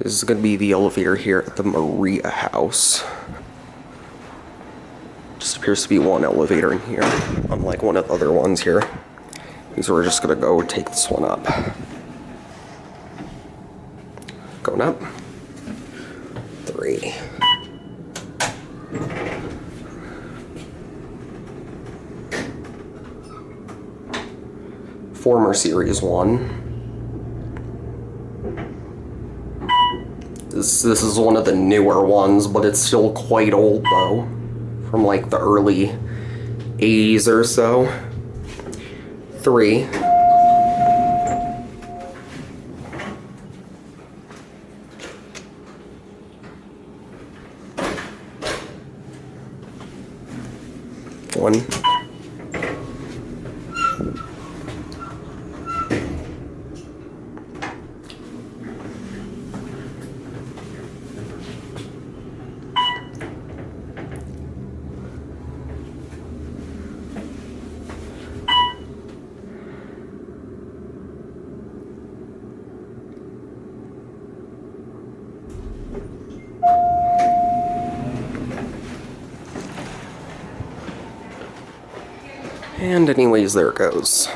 This is going to be the elevator here at the Moorea house. Just appears to be one elevator in here, unlike one of the other ones here. So we're just going to go take this one up. Going up. 3. Former Series 1. This is one of the newer ones, but it's still quite old though. From like the early 80s or so. 3. One. And anyways, there it goes.